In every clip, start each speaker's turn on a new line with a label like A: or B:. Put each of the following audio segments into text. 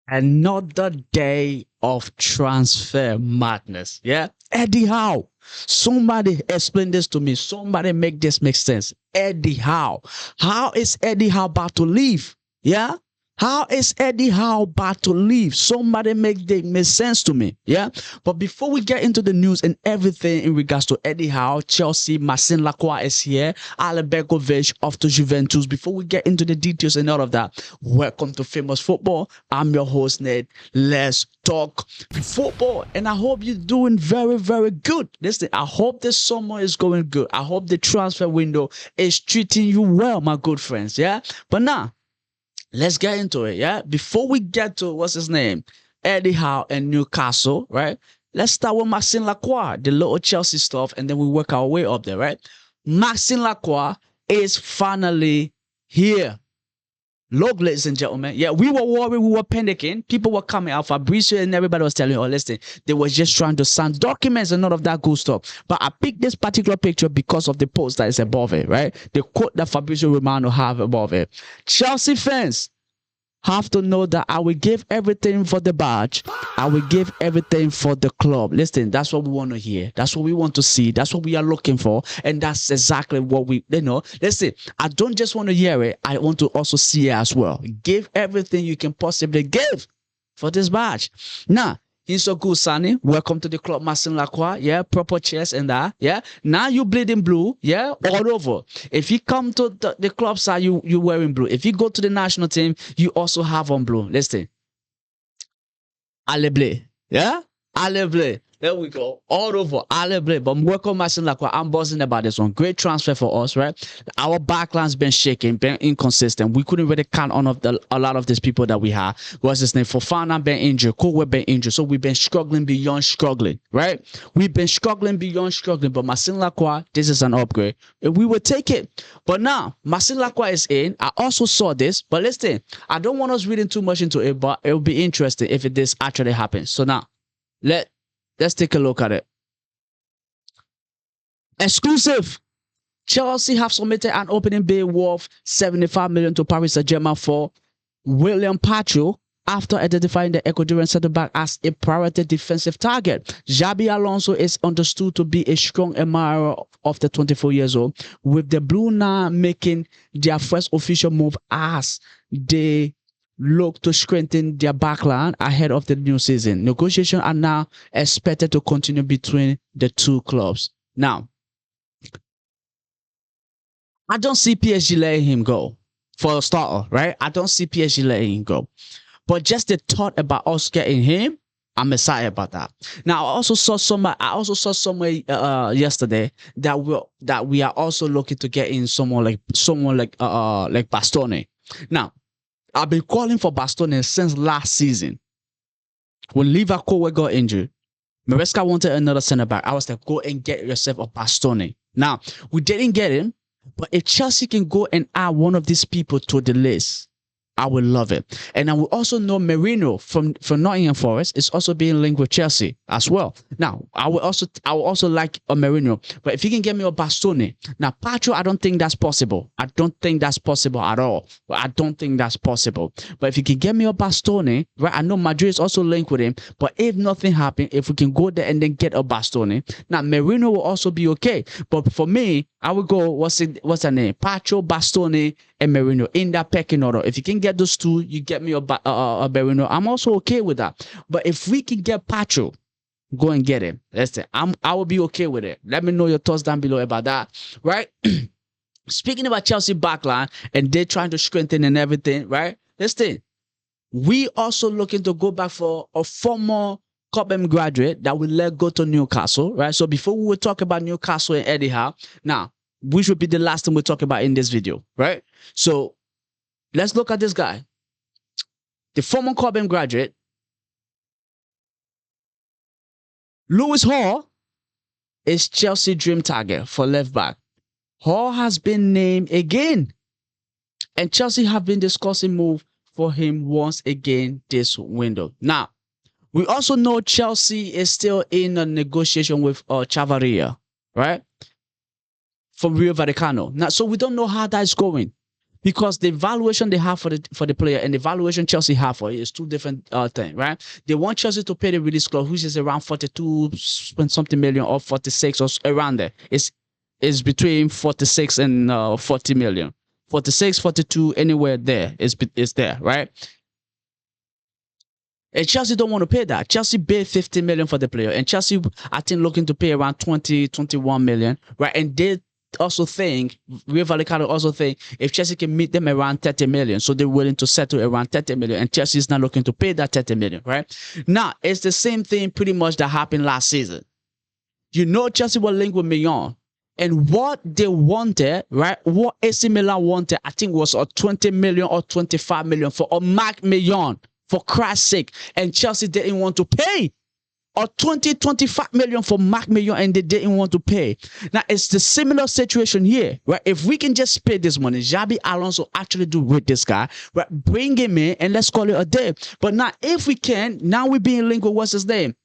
A: Another day of transfer madness. Yeah. Eddie Howe. Somebody explain this to me. Somebody make this make sense. Eddie Howe. How is Eddie Howe about to leave? Yeah. How is Eddie Howe about to leave? Somebody make sense to me. Yeah. But before we get into the news and everything in regards to Eddie Howe, Chelsea, Maxence Lacroix is here, Alebegovic off to Juventus. Before we get into the details and all of that, welcome to Famous Football. I'm your host, Ned. Let's talk football. And I hope you're doing very, very good. Listen, I hope this summer is going good. I hope the transfer window is treating you well, my good friends. Yeah. But now, let's get into it, yeah? Before we get to, what's his name? Eddie Howe and Newcastle, right? Let's start with Maxence Lacroix, the little Chelsea stuff, and then we work our way up there, right? Maxence Lacroix is finally here. Look, ladies and gentlemen, yeah, we were worried, we were panicking. People were coming out, Fabrizio and everybody was telling, oh, listen, they were just trying to sign documents and all of that good stuff. But I picked this particular picture because of the post that is above it, right? The quote that Fabrizio Romano have above it. Chelsea fans have to know that I will give everything for the badge. I will give everything for the club. Listen, that's what we want to hear. That's what we want to see. That's what we are looking for. And that's exactly what we, listen, I don't just want to hear it. I want to also see it as well. Give everything you can possibly give for this badge. Now, he's so good, Sonny. Welcome to the club, Maxence Lacroix. Yeah, proper chest and that. Yeah. Now you bleeding blue. Yeah, all over. If you come to the club side, you wearing blue. If you go to the national team, you also have on blue. Listen. Allez bleu. Yeah? Allez bleu. There we go. All over. Allez bleu. But welcome, Maxence Lacroix. I'm buzzing about this one. Great transfer for us, right? Our backline's been shaking, been inconsistent. We couldn't really count on a lot of these people that we have. What's his name? Fofana been injured. Kowe been injured. So we've been struggling beyond struggling, right? We've been struggling beyond struggling. But Maxence Lacroix, this is an upgrade. And we will take it. But now, Maxence Lacroix is in. I also saw this. But listen, I don't want us reading too much into it, but it will be interesting if this actually happens. So now, let's take a look at it. Exclusive. Chelsea have submitted an opening bid worth 75 million to Paris Saint-Germain for William Pacho after identifying the Ecuadorian centre-back as a priority defensive target. Xabi Alonso is understood to be a strong admirer of the 24 years old, with the Blue now making their first official move as they look to strengthen their backline ahead of the new season. Negotiations are now expected to continue between the two clubs. Now, I don't see PSG letting him go for a starter, right? I don't see PSG letting him go. But just the thought about us getting him, I'm excited about that. Now, I also saw somewhere yesterday that we are also looking to get in someone like Bastoni. Now, I've been calling for Bastoni since last season. When Liverpool got injured, Maresca wanted another centre-back. I was like, go and get yourself a Bastoni. Now, we didn't get him, but if Chelsea can go and add one of these people to the list, I would love it. And I will also know Merino from Nottingham Forest is also being linked with Chelsea as well. Now, I will also like a Merino. But if you can get me a Bastoni. Now, Pacho, I don't think that's possible. I don't think that's possible at all. I don't think that's possible. But if you can get me a Bastoni, right? I know Madrid is also linked with him. But if nothing happens, if we can go there and then get a Bastoni, now Merino will also be okay. But for me, I would go, what's her name? Pacho, Bastoni, and Merino in that pecking order. If you can get those two, you get me a Merino. I'm also okay with that. But if we can get Pacho, go and get him. Let's say I will be okay with it. Let me know your thoughts down below about that. Right? Speaking about Chelsea backline and they're trying to strengthen and everything, right? Listen, we also looking to go back for a former Cobham graduate that will let go to Newcastle, right? So before we will talk about Newcastle and Eddie Howe, now, which will be the last thing we talk about in this video, right? So let's look at this guy. The former Cobham graduate, Lewi Hall, is Chelsea dream target for left back. Hall has been named again, and Chelsea have been discussing move for him once again this window. Now, we also know Chelsea is still in a negotiation with Chavarria, right? From Rio Vaticano. Now, so we don't know how that's going. because the valuation they have for the player and the valuation Chelsea have for it is two different things, right? They want Chelsea to pay the release clause, which is around 42 something million or 46 or around there. It's between 46 and 40 million. 46, 42, anywhere there is there, right? And Chelsea don't want to pay that. Chelsea paid 50 million for the player, and Chelsea, I think, looking to pay around 20, 21 million, right? And they also think, Real Vallecano also think, if Chelsea can meet them around 30 million, so they're willing to settle around 30 million, and Chelsea is not looking to pay that 30 million, right? Now, it's the same thing pretty much that happened last season. You know, Chelsea were linked with Mignon. And what they wanted, right? What AC Milan wanted, I think, was a 20 million or 25 million for a Marc Mignon, for Christ's sake. And Chelsea didn't want to pay or 20, 25 million for Marc Mignon, and they didn't want to pay. Now, it's the similar situation here, right? If we can just pay this money, Xabi Alonso actually do with this guy, right? Bring him in and let's call it a day. But now, if we can, now we're being linked with what's his name?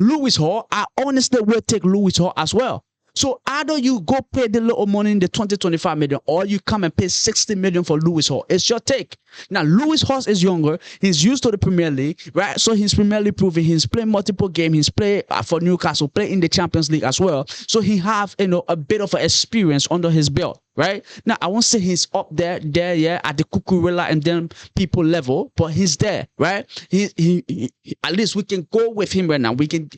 A: Lewi Hall. I honestly will take Lewi Hall as well. So either you go pay the little money in the 20-25 million, or you come and pay 60 million for Lewi Hall. It's your take. Now, Lewi Hall is younger. He's used to the Premier League, right? So he's Premier League proven. He's played multiple games. He's played for Newcastle, played in the Champions League as well. So he have, a bit of an experience under his belt, right? Now, I won't say he's up there, yeah, at the Cucurella and then people level, but he's there, right? He at least we can go with him right now. We can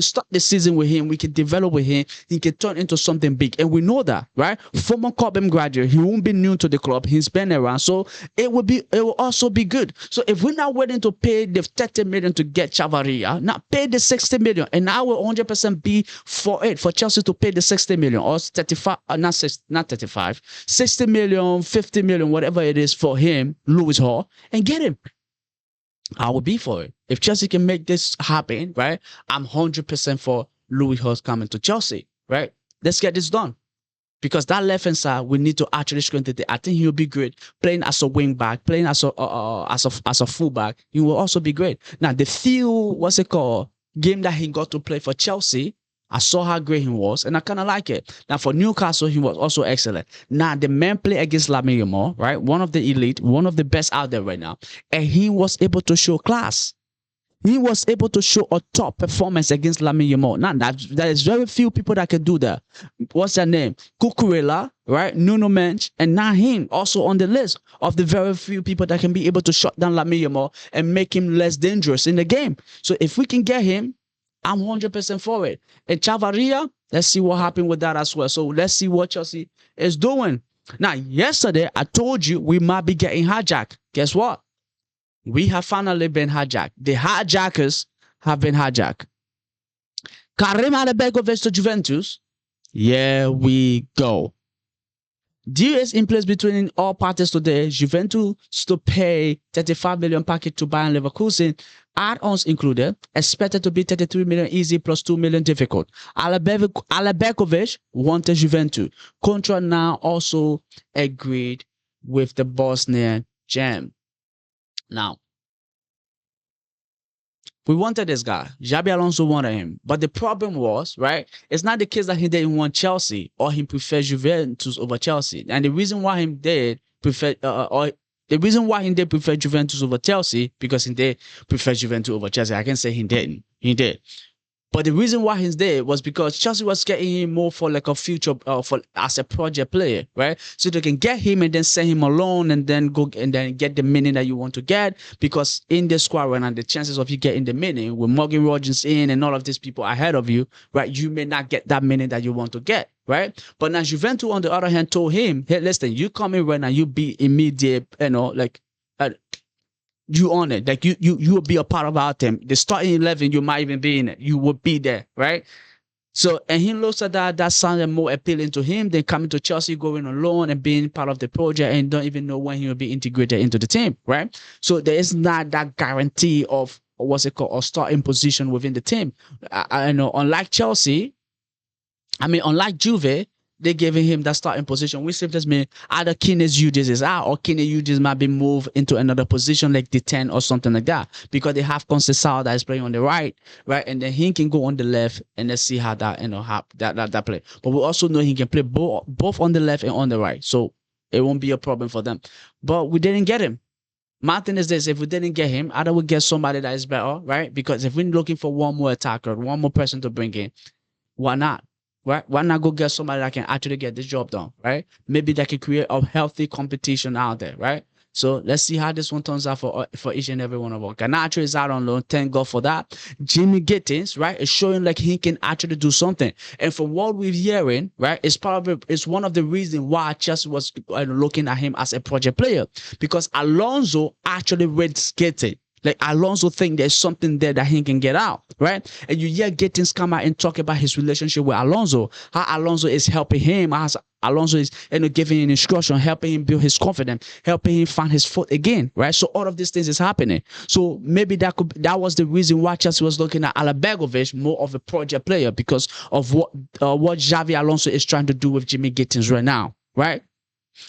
A: start the season with him. We can develop with him. He can turn into something big, and we know that, right? Former Cobham graduate, he won't be new to the club. He's been around, so it will also be good. So if we're not willing to pay the 30 million to get Chavaria, now pay the 60 million, and I will 100% be for it, for Chelsea to pay the 60 million or 35, not 35, 60 million, 50 million, whatever it is for him, Lewi Hall, and get him. I will be for it. If Chelsea can make this happen, right, I'm 100% for Lewi Hall coming to Chelsea, right? Let's get this done. Because that left hand side, we need to actually strengthen it. I think he'll be great playing as a wing back, playing as a fullback. He will also be great. Now the few game that he got to play for Chelsea, I saw how great he was, and I kind of like it. Now for Newcastle, he was also excellent. Now the man played against Lamine Yamal, right? One of the elite, one of the best out there right now, and he was able to show class. He was able to show a top performance against Lamine Yamal. Now, there is very few people that can do that. What's their name? Cucurella, right? Nuno Mensch, and now him also on the list of the very few people that can be able to shut down Lamine Yamal and make him less dangerous in the game. So if we can get him, I'm 100% for it. And Chavaria, let's see what happened with that as well. So let's see what Chelsea is doing. Now, yesterday, I told you we might be getting hijacked. Guess what? We have finally been hijacked. The hijackers have been hijacked. Karim Adeyemi to Juventus. Here we go. Deal is in place between all parties today. Juventus to pay 35 million package to Bayern Leverkusen. Add-ons included. Expected to be 33 million easy plus 2 million difficult. Adeyemi wanted Juventus. Contra now also agreed with the Bosnian gem. Now, we wanted this guy. Xabi Alonso wanted him. But the problem was, right, it's not the case that he didn't want Chelsea or he preferred Juventus over Chelsea. And the reason why he did prefer, Juventus over Chelsea, because he did prefer Juventus over Chelsea. I can say he didn't. He did. But the reason why he's there was because Chelsea was getting him more for like a future, as a project player, right? So they can get him and then send him alone and then go and then get the minute that you want to get. Because in the squad right now, the chances of you getting the minute with Morgan Rogers in and all of these people ahead of you, right? You may not get that minute that you want to get, right? But now Juventus, on the other hand, told him, hey, listen, you come in right now, you be immediate, you on it, like you will be a part of our team. The starting 11, you might even be in it. You will be there, right? So, and he looks at that sounded more appealing to him than coming to Chelsea, going on loan and being part of the project and don't even know when he will be integrated into the team, right? So there is not that guarantee of a starting position within the team. I know, unlike Chelsea, unlike Juve, they giving him that starting position, which simply means either Kines Hughes is out or Kines Hughes might be moved into another position like the 10 or something like that, because they have Conceição that is playing on the right, and then he can go on the left, and let's see how that that play. But we also know he can play both on the left and on the right. So it won't be a problem for them. But we didn't get him. My thing is this: if we didn't get him, either we get somebody that is better, right? Because if we're looking for one more attacker, one more person to bring in, why not? Right? Why not go get somebody that can actually get this job done, right? Maybe that can create a healthy competition out there, right? So let's see how this one turns out for each and every one of us. Garnacho is out on loan. Thank God for that. Jimmy Gittins, right, is showing like he can actually do something. And from what we're hearing, right, it's one of the reasons why Chelsea was looking at him as a project player, because Alonso actually rates Gittins. Like Alonso think there's something there that he can get out, right? And you hear Gittins come out and talk about his relationship with Alonso, how Alonso is helping him, how Alonso is giving him instruction, helping him build his confidence, helping him find his foot again, right? So all of these things is happening. So maybe that was the reason why Chelsea was looking at Alabegovic more of a project player, because of what Xabi Alonso is trying to do with Jimmy Gittins right now, right?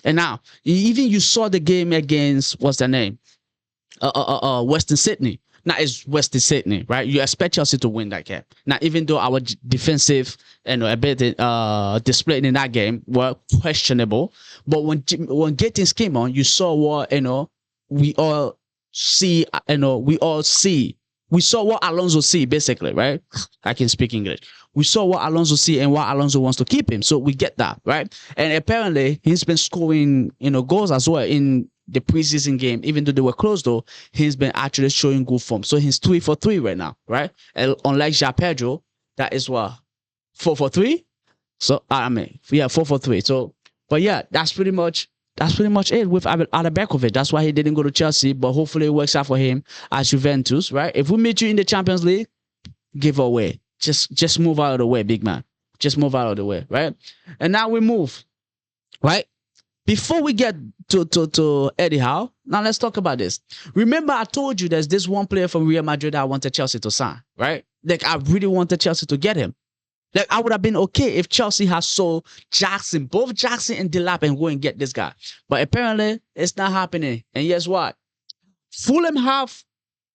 A: And now even you saw the game against what's their name? Western Sydney. Now it's Western Sydney, right? You expect Chelsea to win that game. Now, even though our defensive ability displayed in that game were questionable, but when Gittins came on, you saw what we all see. We saw what Alonso see, basically, right? I can speak English. We saw what Alonso see and why Alonso wants to keep him. So we get that, right? And apparently he's been scoring, goals as well in the preseason game. Even though they were close, though, he's been actually showing good form. So he's 3 for 3 right now, right? And unlike João Pedro, that is what, 4 for 3. So 4 for 3. So, but yeah, that's pretty much it with Alabegovic. That's why he didn't go to Chelsea, but hopefully it works out for him at Juventus, right? If we meet you in the Champions League, give away. Just move out of the way, big man. Just move out of the way, right? And now we move, right? Before we get to Eddie Howe, now let's talk about this. Remember, I told you there's this one player from Real Madrid that I wanted Chelsea to sign, right? Like, I really wanted Chelsea to get him. Like, I would have been okay if Chelsea has sold Jackson, both Jackson and Delap, and go and get this guy. But apparently, it's not happening. And guess what? Fulham have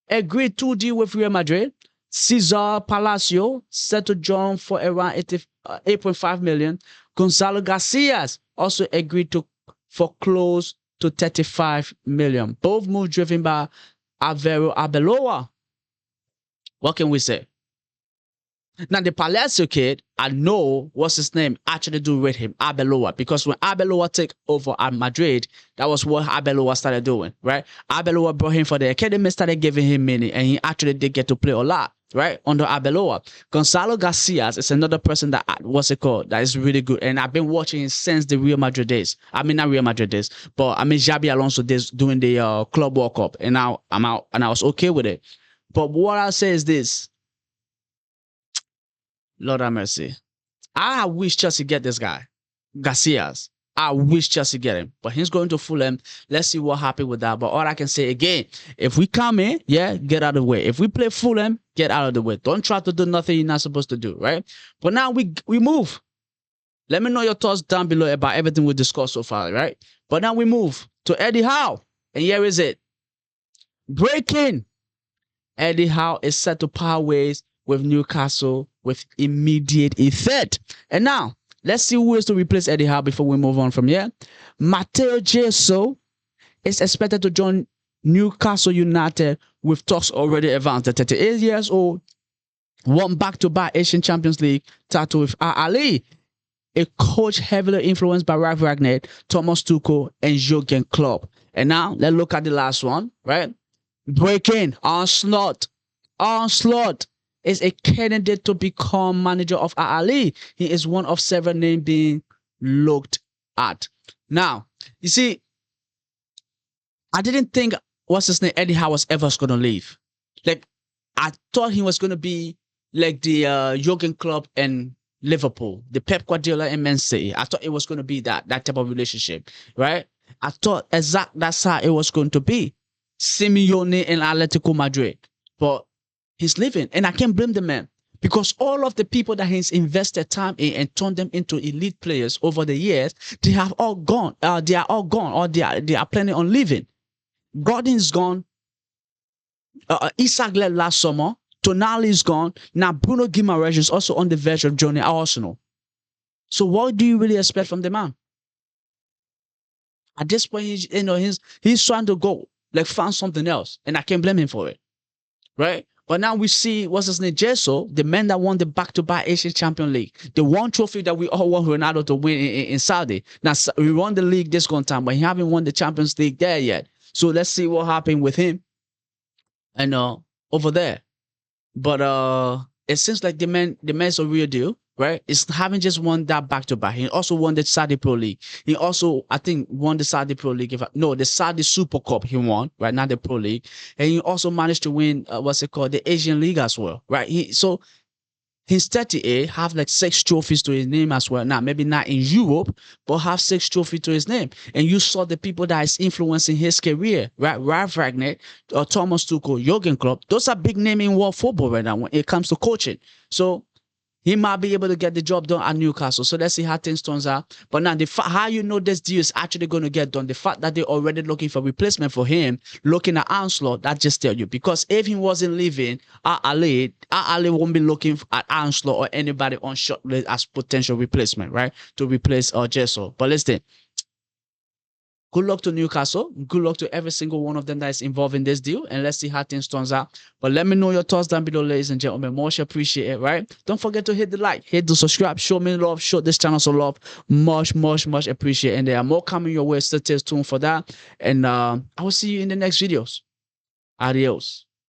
A: agreed to deal with Real Madrid. César Palacios set to join for around 8.5 million. Gonzalo Garcia also agreed for close to 35 million. Both moves driven by Álvaro Arbeloa. What can we say? Now, the Palacio kid, I know what's his name, actually do with him, Arbeloa, because when Arbeloa took over at Madrid, that was what Arbeloa started doing, right? Arbeloa brought him for the academy, started giving him money, and he actually did get to play a lot, right, under Arbeloa. Gonzalo Garcia is another person that, that is really good, and I've been watching him since the Real Madrid days. I mean, not Real Madrid days, but I mean Xabi Alonso days doing the Club World Cup, and now I'm out, and I was okay with it. But what I'll say is this. Lord have mercy. I wish Chelsea get this guy, Garcias. I wish Chelsea get him, but he's going to Fulham. Let's see what happens with that. But all I can say again, if we come in, get out of the way. If we play Fulham, get out of the way. Don't try to do nothing you're not supposed to do, right? But now we move. Let me know your thoughts down below about everything we discussed so far, right? But now we move to Eddie Howe, and here is it. Breaking. Eddie Howe is set to part ways with Newcastle with immediate effect. And now, let's see who is to replace Eddie Howe before we move on from here. Matthias Jaissle is expected to join Newcastle United with talks already advanced. The 38 years old won back-to-back Asian Champions League title with Al Ahly, a coach heavily influenced by Ralf Rangnick, Thomas Tuchel, and Jurgen Klopp. And now, let's look at the last one, right? Breaking. Onslaught is a candidate to become manager of Al Ahly. He is one of several names being looked at. Now, you see, I didn't think, Eddie Howe was ever going to leave. Like, I thought he was going to be like the Jurgen Klopp and Liverpool, the Pep Guardiola and Man City. I thought it was going to be that type of relationship, right? I thought that's how it was going to be. Simeone and Atletico Madrid. But he's leaving, and I can't blame the man, because all of the people that he's invested time in and turned them into elite players over the years, they have all gone. They are all gone, or they are planning on leaving. Gordon's gone. Isak left last summer. Tonali is gone. Now Bruno Guimaraes is also on the verge of joining Arsenal. So what do you really expect from the man? At this point, he's trying to go like find something else, and I can't blame him for it, right? But now we see what's his name, Jaissle, the man that won the back-to-back Asian Champion League, the one trophy that we all want Ronaldo to win in Saudi. Now we won the league this one time, but he haven't won the Champions League there yet. So let's see what happened with him and over there. But it seems like the man's a real deal, right? It's having just won that back to back. He also won the Saudi Pro League. He also, I think, won the Saudi Pro League. The Saudi Super Cup he won, right? Not the Pro League. And he also managed to win what's it called? The Asian League as well, right? So he's 38, have like 6 trophies to his name as well. Now, maybe not in Europe, but have 6 trophies to his name. And you saw the people that is influencing his career, right? Ralf Rangnick, Thomas Tuchel, Jurgen Klopp. Those are big names in world football right now when it comes to coaching. So he might be able to get the job done at Newcastle. So let's see how things turns out. But now, how you know this deal is actually going to get done, the fact that they're already looking for replacement for him, looking at Anslot, that just tell you. Because if he wasn't leaving, Ali won't be looking at Anslot or anybody on short list as potential replacement, right? To replace Jaissle. But listen, good luck to Newcastle. Good luck to every single one of them that is involved in this deal. And let's see how things turns out. But let me know your thoughts down below, ladies and gentlemen. Much appreciate it, right? Don't forget to hit the like, hit the subscribe, show me love, show this channel some love. Much appreciate it. And there are more coming your way. Stay tuned for that. And I will see you in the next videos. Adios.